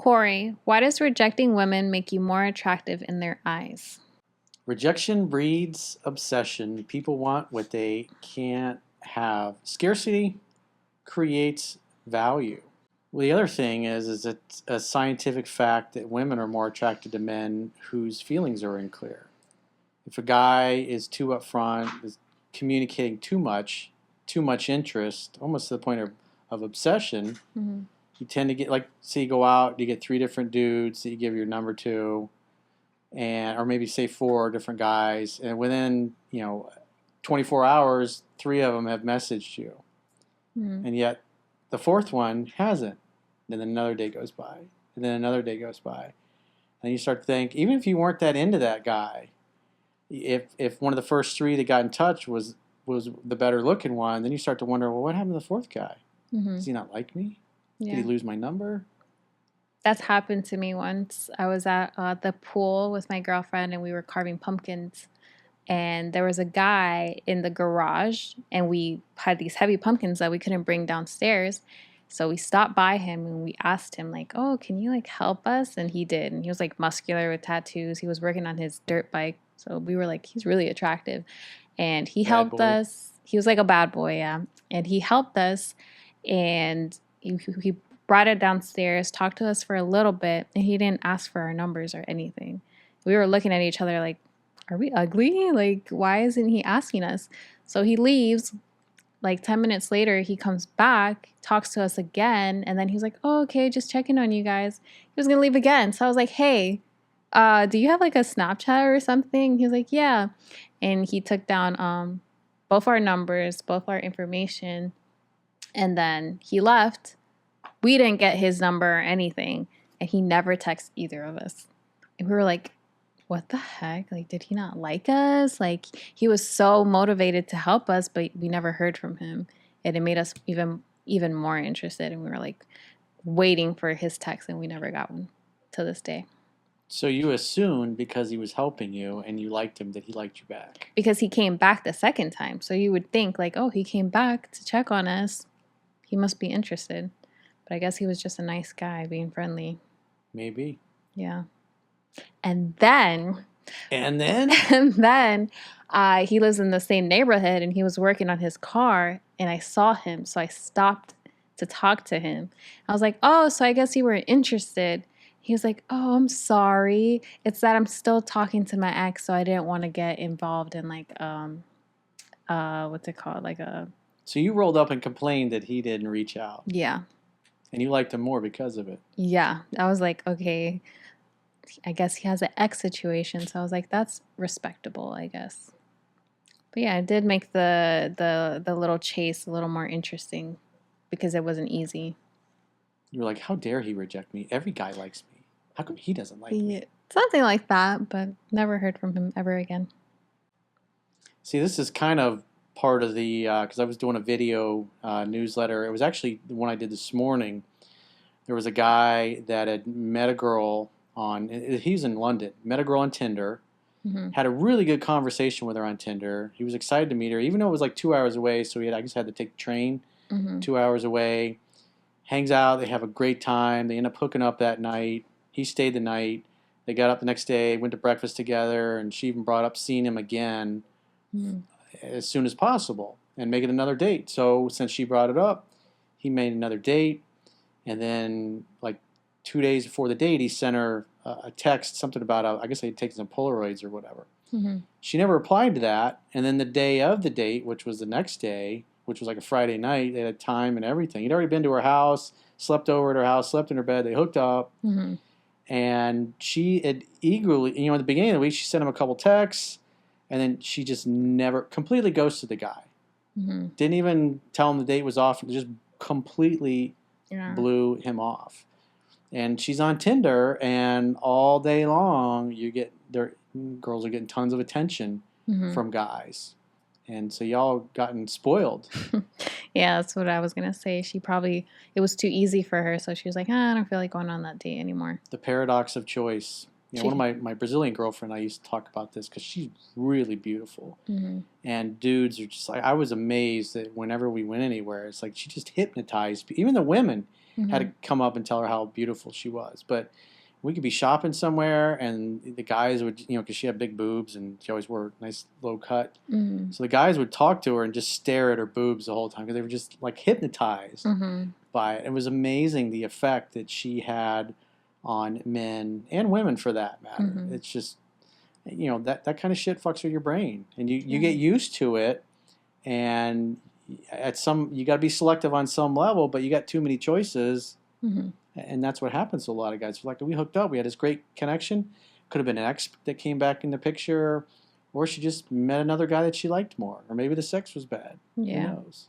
Corey, why does rejecting women make you more attractive in their eyes? Rejection breeds obsession. People want what they can't have. Scarcity creates value. Well, the other thing is it's a scientific fact that women are more attracted to men whose feelings are unclear. If a guy is too upfront, is communicating too much interest, almost to the point of obsession, you tend to get, like, say you go out, you get 3 different dudes that you give your number to, and or maybe say 4 different guys, and within 24 hours, 3 of them have messaged you, and yet the 4th one hasn't. And then another day goes by, and then another day goes by, and you start to think, even if you weren't that into that guy, if one of the first 3 that got in touch was the better looking one, then you start to wonder, well, what happened to the 4th guy? Does he not like me? Yeah. Did he lose my number? That's happened to me once. I was at the pool with my girlfriend, and we were carving pumpkins. And there was a guy in the garage, and we had these heavy pumpkins that we couldn't bring downstairs. So we stopped by him, and we asked him, like, oh, can you, like, help us? And he did. And he was, like, muscular with tattoos. He was working on his dirt bike. So we were like, he's really attractive. And he helped us. He was like a bad boy, yeah. And he helped us. And he brought it downstairs, talked to us for a little bit, and he didn't ask for our numbers or anything. We were looking at each other like, are we ugly? Like, why isn't he asking us? So he leaves. Like 10 minutes later, he comes back, talks to us again, and then he's like, oh, okay, just checking on you guys. He was going to leave again. So I was like, hey, do you have like a Snapchat or something? He was like, yeah. And he took down both our numbers, both our information, and then he left. We didn't get his number or anything, and he never texted either of us. And we were like, what the heck? Like, did he not like us? Like, he was so motivated to help us, but we never heard from him. And it made us even more interested. And we were like waiting for his text, and we never got one to this day. So you assumed because he was helping you and you liked him that he liked you back. Because he came back the second time. So you would think like, oh, he came back to check on us. He must be interested. But I guess he was just a nice guy being friendly. Maybe. Yeah. And then he lives in the same neighborhood, and he was working on his car, and I saw him, so I stopped to talk to him. I was like, oh, so I guess you were interested. He was like, oh, I'm sorry. It's that I'm still talking to my ex, so I didn't want to get involved in like what's it called? Like a So you rolled up and complained that he didn't reach out. Yeah. And you liked him more because of it. Yeah. I was like, okay, I guess he has an ex situation, so I was like, that's respectable, I guess. But yeah, it did make the little chase a little more interesting because it wasn't easy. You were like, how dare he reject me? Every guy likes me. How come he doesn't like me? Something like that, but never heard from him ever again. See, this is kind of part of the, because I was doing a video newsletter. It was actually the one I did this morning. There was a guy that had met a girl he's in London, met a girl on Tinder, had a really good conversation with her on Tinder. He was excited to meet her, even though it was like 2 hours away, so I guess had to take the train 2 hours away. Hangs out, they have a great time, they end up hooking up that night. He stayed the night. They got up the next day, went to breakfast together, and she even brought up seeing him again as soon as possible and making another date. So since she brought it up, he made another date, and then like 2 days before the date, he sent her a text, something about, I guess they'd taken some Polaroids or whatever. She never replied to that, and then the day of the date, which was the next day, which was like a Friday night, they had time and everything. He'd already been to her house, slept over at her house, slept in her bed, they hooked up, and she had eagerly, at the beginning of the week, she sent him a couple texts, and then she just never, completely ghosted the guy. Didn't even tell him the date was off, just completely blew him off. And she's on Tinder, and all day long, girls are getting tons of attention from guys. And so y'all gotten spoiled. Yeah, that's what I was going to say. It was too easy for her, so she was like, I don't feel like going on that date anymore. The paradox of choice. One of my Brazilian girlfriend, I used to talk about this because she's really beautiful. And dudes are just like, I was amazed that whenever we went anywhere, it's like she just hypnotized people. Even the women, had Mm-hmm. to come up and tell her how beautiful she was. But we could be shopping somewhere, and the guys would, because she had big boobs and she always wore a nice low cut. Mm-hmm. So the guys would talk to her and just stare at her boobs the whole time because they were just like hypnotized Mm-hmm. by it. It was amazing the effect that she had on men and women for that matter. Mm-hmm. It's just, that kind of shit fucks with your brain, and you Yeah. get used to it, and you got to be selective on some level, but you got too many choices, Mm-hmm. and that's what happens to a lot of guys. Like, we hooked up, we had this great connection. Could have been an ex that came back in the picture, or she just met another guy that she liked more, or maybe the sex was bad. Who Yeah. knows?